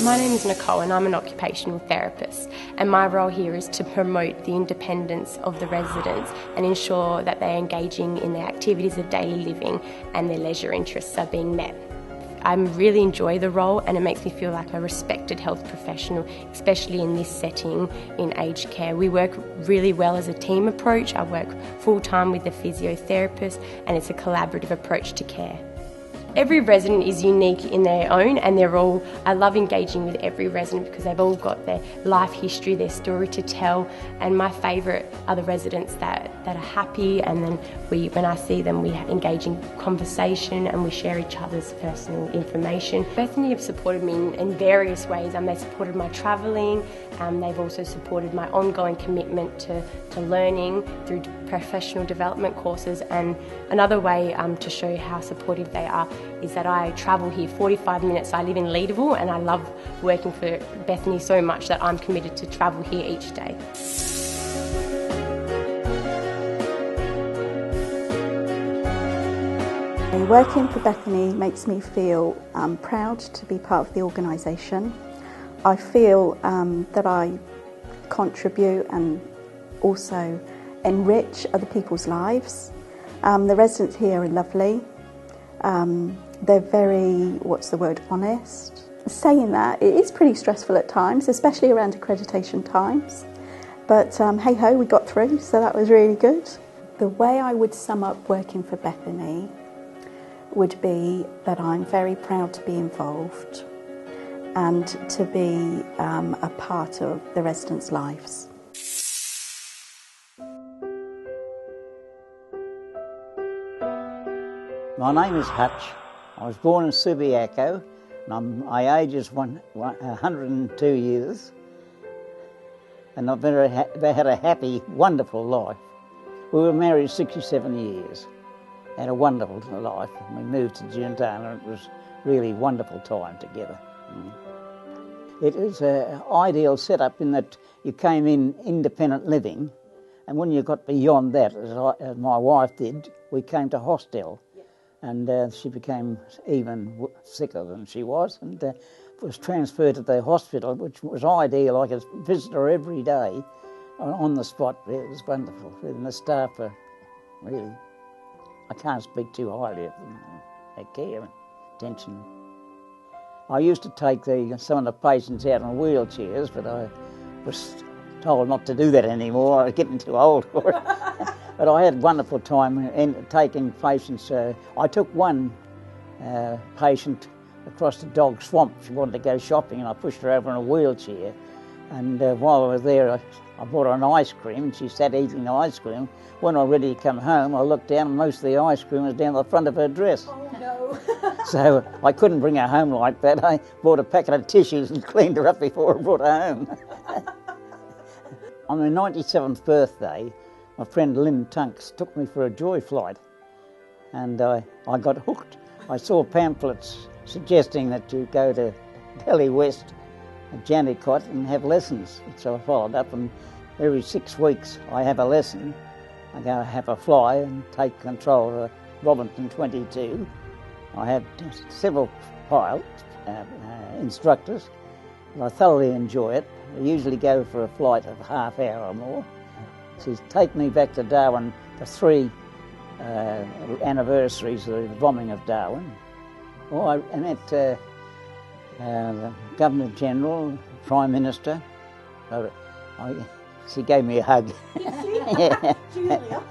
My name is Nicole and I'm an occupational therapist, and my role here is to promote the independence of the residents and ensure that they're engaging in their activities of daily living and their leisure interests are being met. I really enjoy the role, and it makes me feel like a respected health professional, especially in this setting in aged care. We work really well as a team approach. I work full-time with the physiotherapist, and it's a collaborative approach to care. Every resident is unique in their own, and I love engaging with every resident because they've all got their life history, their story to tell, and my favourite are the residents that are happy, and then when I see them, we engage in conversation and we share each other's personal information. Bethanie have supported me in various ways. They supported my travelling, they've also supported my ongoing commitment to learning through professional development courses, and another way to show how supportive they are is that I travel here 45 minutes. I live in Leederville, and I love working for Bethanie so much that I'm committed to travel here each day. Working for Bethanie makes me feel proud to be part of the organisation. I feel that I contribute and also enrich other people's lives. The residents here are lovely. They're very, honest. Saying that, it is pretty stressful at times, especially around accreditation times. But hey ho, we got through, so that was really good. The way I would sum up working for Bethanie would be that I'm very proud to be involved and to be a part of the residents' lives. My name is Hutch. I was born in Subiaco, and my age is 102 years, and I've had a happy, wonderful life. We were married 67 years, had a wonderful life. We moved to Juntana, and it was really a wonderful time together. It is an ideal setup in that you came in independent living, and when you got beyond that, as my wife did, we came to hostel. And she became even sicker than she was, and was transferred to the hospital, which was ideal. I could visit her every day on the spot. It was wonderful. And the staff were really, I can't speak too highly of them, their care and attention. I used to take some of the patients out in wheelchairs, but I was told not to do that anymore. I was getting too old for it. But I had a wonderful time in taking patients. I took one patient across the dog swamp. She wanted to go shopping, and I pushed her over in a wheelchair. And while I was there, I bought her an ice cream, and she sat eating the ice cream. When I was ready to come home, I looked down, and most of the ice cream was down the front of her dress. Oh no! So I couldn't bring her home like that. I bought a packet of tissues and cleaned her up before I brought her home. On my 97th birthday, my friend Lynn Tunks took me for a joy flight, and I got hooked. I saw pamphlets suggesting that you go to Delhi West at Jandikot and have lessons. So I followed up, and every 6 weeks I have a lesson. I go have a fly and take control of Robinson 22. I have several pilots, instructors, and I thoroughly enjoy it. I usually go for a flight of a half hour or more. She's taken me back to Darwin for 3 anniversaries of the bombing of Darwin. I met the Governor General, Prime Minister. She gave me a hug. Yeah. Julia.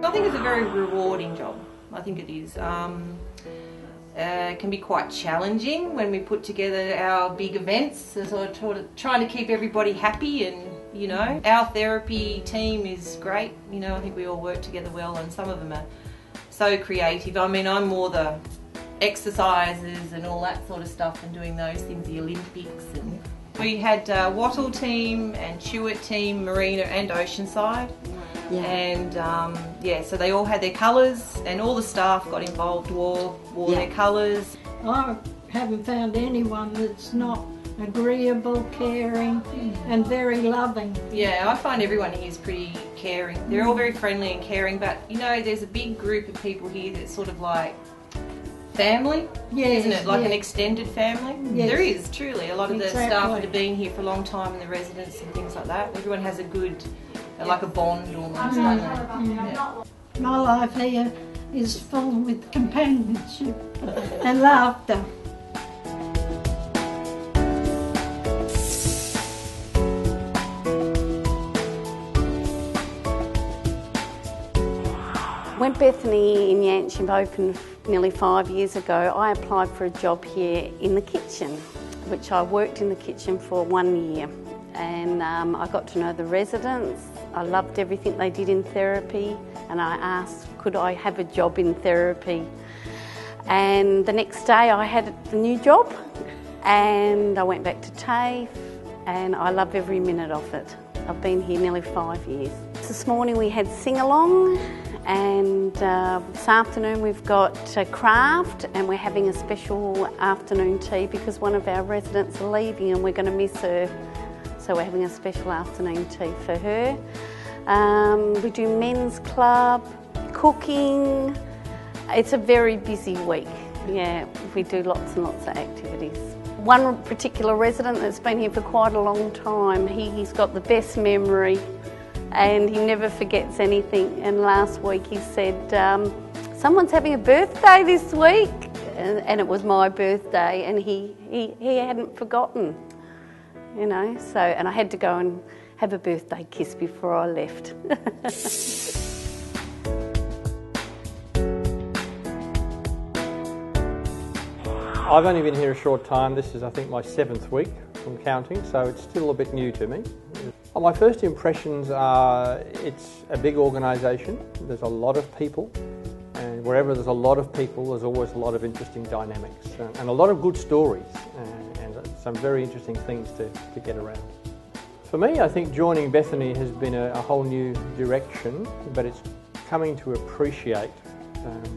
I think it's a very rewarding job. I think it is. It can be quite challenging when we put together our big events, so trying to keep everybody happy, and our therapy team is great. I think we all work together well, and some of them are so creative. I mean, I'm more the exercises and all that sort of stuff, and doing those things, the Olympics. And we had Wattle team and Chewett team, Marina and Oceanside. Yeah. And so they all had their colours, and all the staff got involved, wore their colours. I haven't found anyone that's not agreeable, caring and very loving. Yeah, I find everyone here is pretty caring. They're all very friendly and caring, but you know, there's a big group of people here that's sort of like family, Yes, isn't it? Like yes. an extended family. Yes. There is, truly. A lot of the Exactly. staff that have been here for a long time and the residents and things like that. Everyone has a good, like a bond almost, don't they? Yeah. My life here is full with companionship and laughter. When Bethanie in Yanchep opened nearly 5 years ago, I applied for a job here in the kitchen, which I worked in the kitchen for 1 year. And I got to know the residents. I loved everything they did in therapy, and I asked, could I have a job in therapy? And the next day I had the new job, and I went back to TAFE, and I love every minute of it. I've been here nearly 5 years. This morning we had sing-along, and this afternoon we've got craft, and we're having a special afternoon tea because one of our residents are leaving and we're going to miss her. So we're having a special afternoon tea for her. We do men's club, cooking. It's a very busy week. Yeah, we do lots and lots of activities. One particular resident that's been here for quite a long time, he's got the best memory and he never forgets anything. And last week he said, someone's having a birthday this week. And it was my birthday, and he hadn't forgotten. You know, so, and I had to go and have a birthday kiss before I left. I've only been here a short time. This is, I think, my 7th week from counting, so it's still a bit new to me. My first impressions are it's a big organisation. There's a lot of people, and wherever there's a lot of people, there's always a lot of interesting dynamics and a lot of good stories. And some very interesting things to get around. For me, I think joining Bethanie has been a whole new direction, but it's coming to appreciate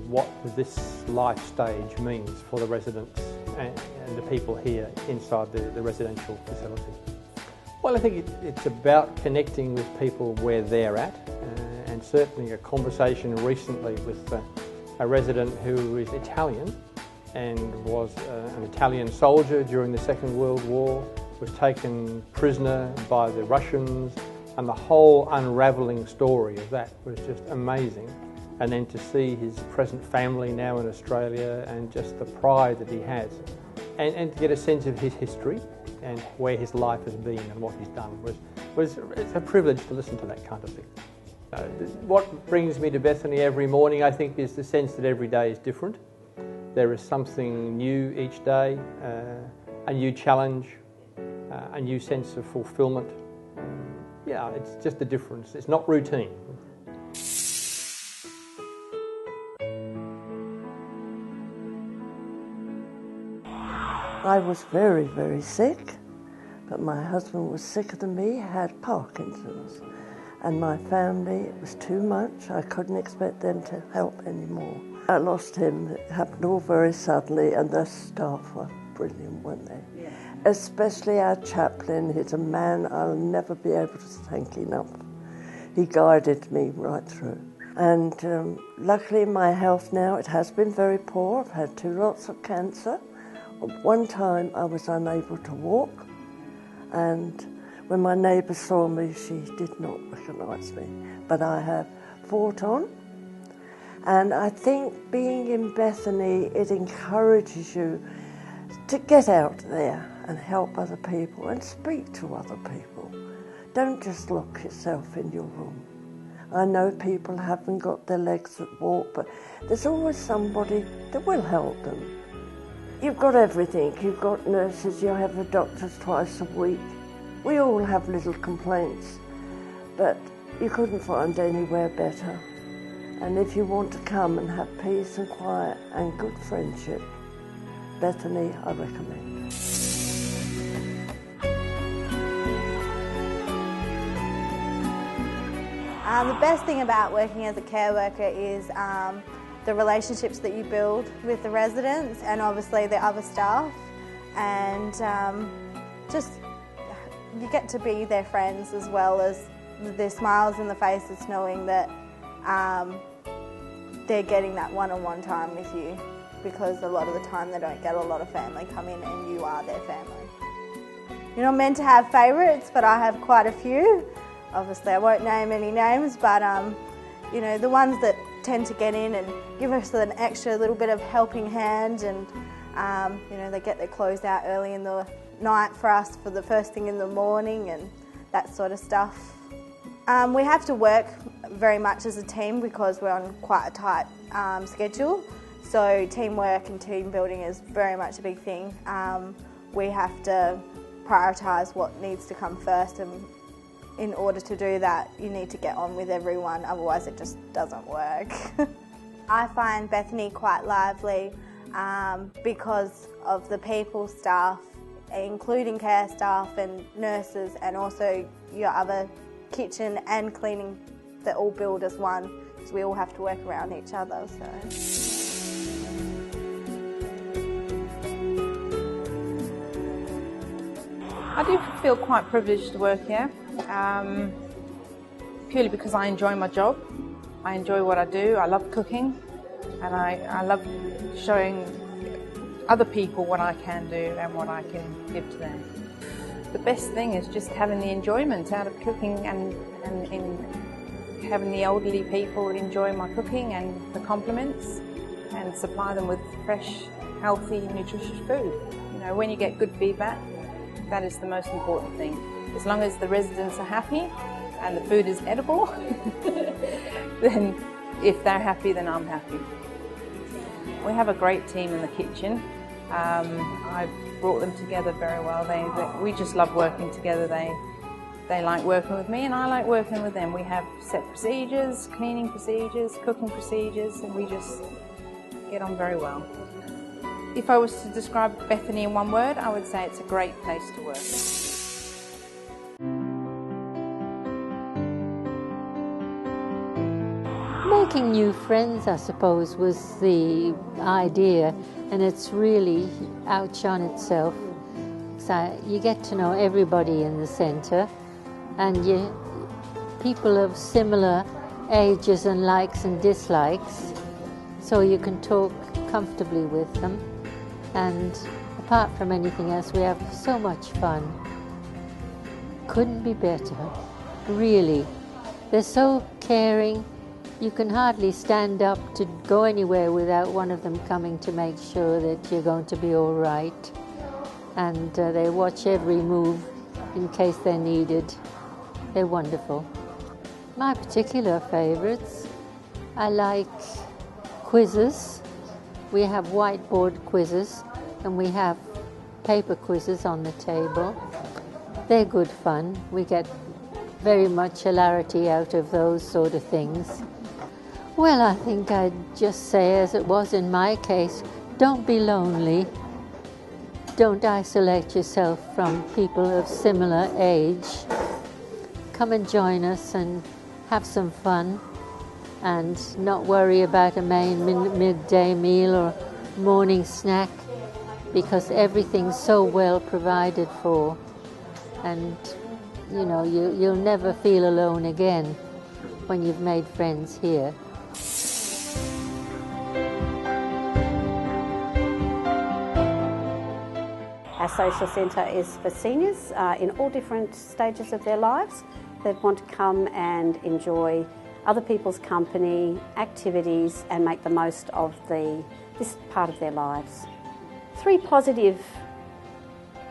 what this life stage means for the residents and the people here inside the residential facility. Well, I think it's about connecting with people where they're at, and certainly a conversation recently with a resident who is Italian and was an Italian soldier during the Second World War, was taken prisoner by the Russians, and the whole unravelling story of that was just amazing. And then to see his present family now in Australia and just the pride that he has, and to get a sense of his history and where his life has been and what he's done it's a privilege to listen to that kind of thing. What brings me to Bethanie every morning, I think, is the sense that every day is different. There is something new each day, a new challenge, a new sense of fulfilment. Yeah, it's just a difference. It's not routine. I was very, very sick, but my husband was sicker than me, had Parkinson's. And my family, it was too much. I couldn't expect them to help anymore. I lost him. It happened all very suddenly, and the staff were brilliant, weren't they? Yeah. Especially our chaplain. He's a man I'll never be able to thank enough. He guided me right through. And luckily my health now, it has been very poor. I've had 2 lots of cancer. At one time I was unable to walk, and when my neighbour saw me, she did not recognise me. But I have fought on, and I think being in Bethanie, it encourages you to get out there and help other people and speak to other people. Don't just lock yourself in your room. I know people haven't got their legs that walk, but there's always somebody that will help them. You've got everything. You've got nurses, you have the doctors twice a week. We all have little complaints, but you couldn't find anywhere better. And if you want to come and have peace and quiet and good friendship, Bethanie, I recommend. The best thing about working as a care worker is the relationships that you build with the residents and obviously the other staff, and just you get to be their friends as well as their smiles in the faces, knowing that they're getting that one-on-one time with you, because a lot of the time they don't get a lot of family come in and you are their family. You're not meant to have favourites, but I have quite a few. Obviously I won't name any names, but you know, the ones that tend to get in and give us an extra little bit of helping hand, and you know, they get their clothes out early in the night for us for the first thing in the morning and that sort of stuff. We have to work very much as a team because we're on quite a tight schedule, so teamwork and team building is very much a big thing. We have to prioritise what needs to come first, and in order to do that you need to get on with everyone, otherwise it just doesn't work. I find Bethanie quite lively because of the people staff, including care staff and nurses, and also your other kitchen and cleaning that all build as one, so we all have to work around each other. I do feel quite privileged to work here, purely because I enjoy my job. I enjoy what I do. I love cooking, and I love showing other people what I can do and what I can give to them. The best thing is just having the enjoyment out of cooking and having the elderly people enjoy my cooking and the compliments, and supply them with fresh, healthy, nutritious food. You know, when you get good feedback, that is the most important thing. As long as the residents are happy and the food is edible, then if they're happy, then I'm happy. We have a great team in the kitchen. I've brought them together very well. We just love working together. They like working with me and I like working with them. We have set procedures, cleaning procedures, cooking procedures, and we just get on very well. If I was to describe Bethanie in one word, I would say it's a great place to work. Making new friends, I suppose, was the idea, and it's really outshone itself. So you get to know everybody in the centre, and people of similar ages and likes and dislikes, so you can talk comfortably with them. And apart from anything else, we have so much fun. Couldn't be better, really. They're so caring. You can hardly stand up to go anywhere without one of them coming to make sure that you're going to be all right. And they watch every move in case they're needed. They're wonderful. My particular favourites, I like quizzes. We have whiteboard quizzes and we have paper quizzes on the table. They're good fun. We get very much hilarity out of those sort of things. Well, I think I'd just say, as it was in my case, don't be lonely. Don't isolate yourself from people of similar age. Come and join us and have some fun, and not worry about a main midday meal or morning snack, because everything's so well provided for, and you know, you'll never feel alone again when you've made friends here. Our social centre is for seniors in all different stages of their lives. They want to come and enjoy other people's company, activities, and make the most of this part of their lives. 3 positive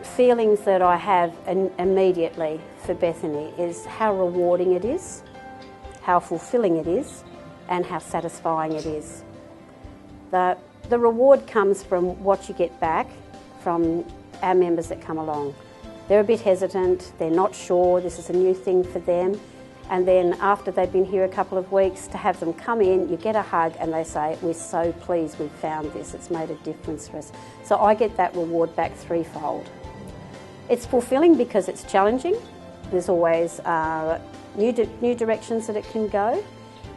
feelings that I have immediately for Bethanie is how rewarding it is, how fulfilling it is, and how satisfying it is. The reward comes from what you get back from our members that come along. They're a bit hesitant, they're not sure, this is a new thing for them, and then after they've been here a couple of weeks, to have them come in, you get a hug and they say, we're so pleased we've found this, it's made a difference for us. So I get that reward back 3-fold. It's fulfilling because it's challenging. There's always new directions that it can go.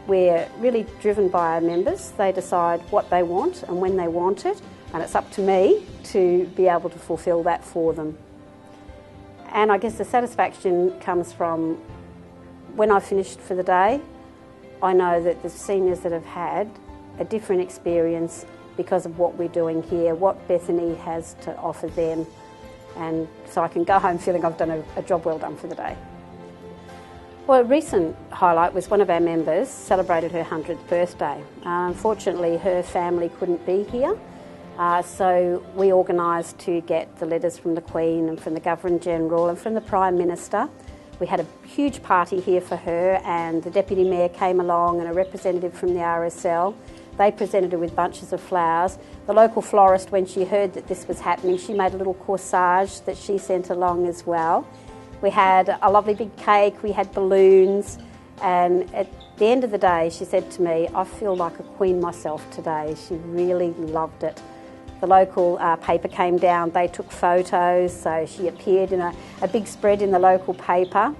We're really driven by our members. They decide what they want and when they want it, and it's up to me to be able to fulfil that for them. And I guess the satisfaction comes from when I finished for the day, I know that the seniors that have had a different experience because of what we're doing here, what Bethanie has to offer them, and so I can go home feeling I've done a job well done for the day. Well, a recent highlight was one of our members celebrated her 100th birthday. Unfortunately, her family couldn't be here, so we organised to get the letters from the Queen and from the Governor-General and from the Prime Minister. We had a huge party here for her, and the Deputy Mayor came along and a representative from the RSL. They presented her with bunches of flowers. The local florist, when she heard that this was happening, she made a little corsage that she sent along as well. We had a lovely big cake, we had balloons, and at the end of the day she said to me, I feel like a queen myself today. She really loved it. The local paper came down, they took photos, so she appeared in a big spread in the local paper.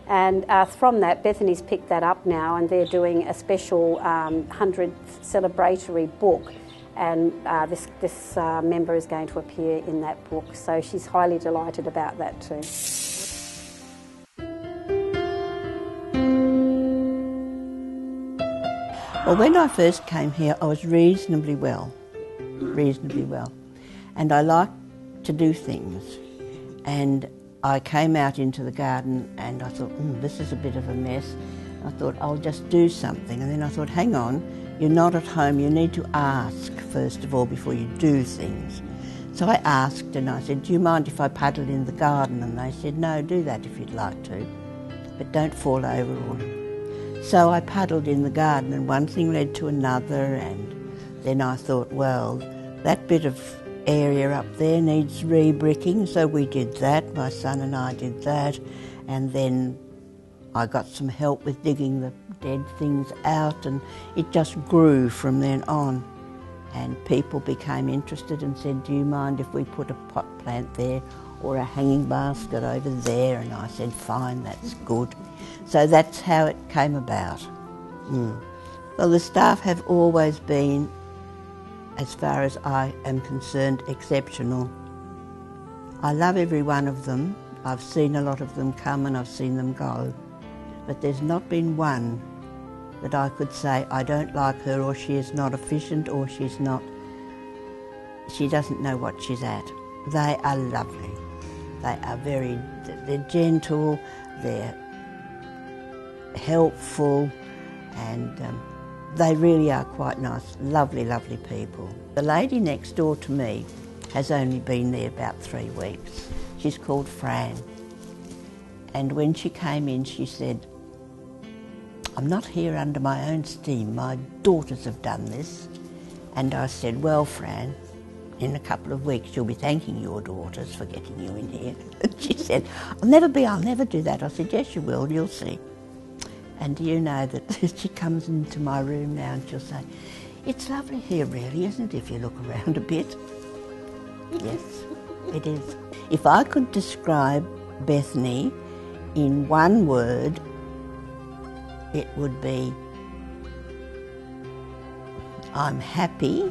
And from that, Bethanie's picked that up now, and they're doing a special 100th celebratory book, and this member is going to appear in that book, so she's highly delighted about that too. Well, when I first came here, I was reasonably well, and I liked to do things, and I came out into the garden and I thought, this is a bit of a mess. I thought, I'll just do something. And then I thought, hang on, you're not at home. You need to ask, first of all, before you do things. So I asked and I said, do you mind if I paddle in the garden? And they said, no, do that if you'd like to, but don't fall over. So I paddled in the garden, and one thing led to another, and then I thought, well, that bit of area up there needs re-bricking, so we did that. My son and I did that, and then I got some help with digging the dead things out, and it just grew from then on. And people became interested and said, do you mind if we put a pot plant there or a hanging basket over there? And I said, fine, that's good. So that's how it came about. Well, the staff have always been, as far as I am concerned, exceptional. I love every one of them. I've seen a lot of them come and I've seen them go, but there's not been one that I could say I don't like her, or she is not efficient, or she doesn't know what she's at. They are lovely. They are they're gentle, they're helpful, and they really are quite nice, lovely, lovely people. The lady next door to me has only been there about 3 weeks. She's called Fran. And when she came in, she said, I'm not here under my own steam. My daughters have done this. And I said, well, Fran, in a couple of weeks you'll be thanking your daughters for getting you in here. And she said, I'll never do that. I said, yes, you will, you'll see. And do you know that she comes into my room now and she'll say, it's lovely here really, isn't it, if you look around a bit? Yes, it is. If I could describe Bethanie in one word, it would be, I'm happy,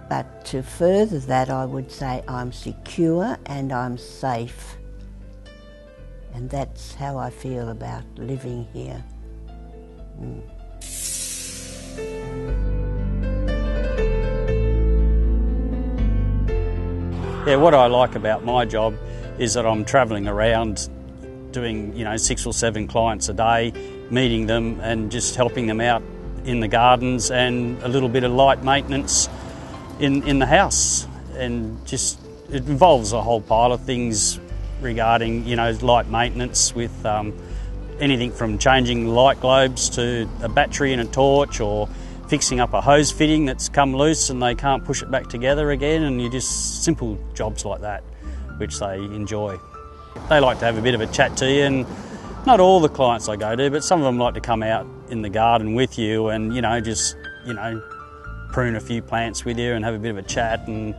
but to further that I would say I'm secure and I'm safe. And that's how I feel about living here. Yeah, what I like about my job is that I'm travelling around doing, 6 or 7 clients a day, meeting them and just helping them out in the gardens, and a little bit of light maintenance in the house. And just, it involves a whole pile of things regarding, light maintenance with anything from changing light globes to a battery and a torch, or fixing up a hose fitting that's come loose and they can't push it back together again, and you just simple jobs like that which they enjoy. They like to have a bit of a chat to you, and not all the clients I go to, but some of them like to come out in the garden with you and just prune a few plants with you and have a bit of a chat, and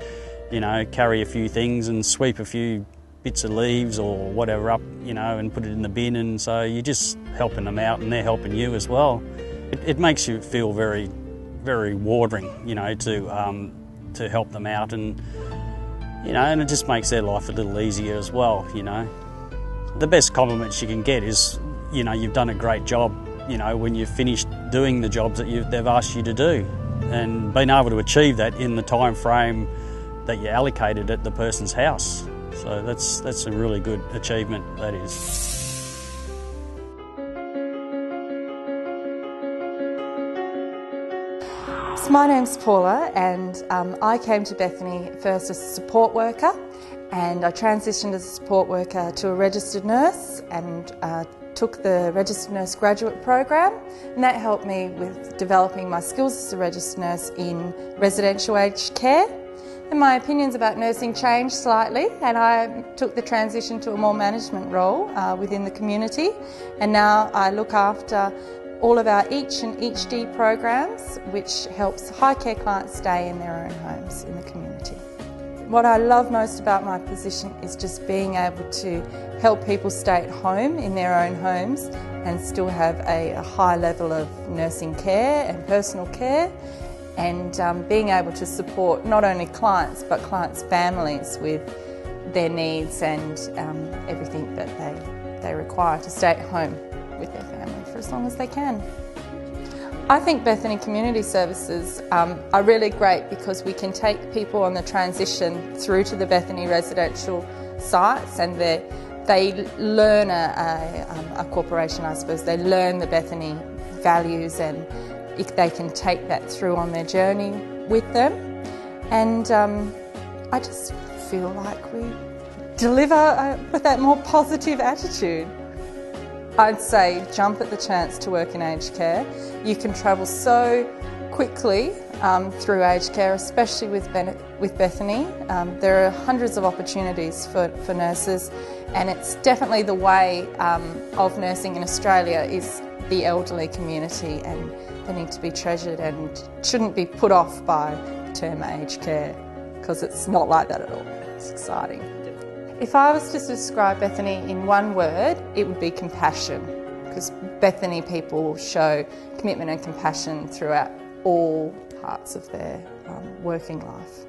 carry a few things and sweep a few bits of leaves or whatever up, and put it in the bin. And so you're just helping them out and they're helping you as well. It makes you feel very, very rewarding, to help them out. And you know, and it just makes their life a little easier as well, you know. The best compliments you can get is, you know, you've done a great job, you know, when you've finished doing the jobs that they've asked you to do, and being able to achieve that in the time frame that you allocated at the person's house. So that's a really good achievement, that is. So my name's Paula, and I came to Bethany first as a support worker, and I transitioned as a support worker to a registered nurse and took the registered nurse graduate program, and that helped me with developing my skills as a registered nurse in residential aged care. And my opinions about nursing changed slightly, and I took the transition to a more management role within the community, and now I look after all of our EACH and EACH-D programs, which helps high care clients stay in their own homes in the community. What I love most about my position is just being able to help people stay at home in their own homes and still have a high level of nursing care and personal care, and being able to support not only clients but clients' families with their needs and everything that they require to stay at home with their family for as long as they can. I think Bethany Community Services are really great because we can take people on the transition through to the Bethany residential sites, and they learn a corporation, I suppose. They learn the Bethany values, and if they can take that through on their journey with them. And I just feel like we deliver with that more positive attitude. I'd say jump at the chance to work in aged care. You can travel so quickly through aged care, especially with Bethany. There are hundreds of opportunities for nurses, and it's definitely the way of nursing in Australia is the elderly community, and they need to be treasured and shouldn't be put off by the term aged care, because it's not like that at all. It's exciting. If I was to describe Bethany in one word, it would be compassion, because Bethany people show commitment and compassion throughout all parts of their working life.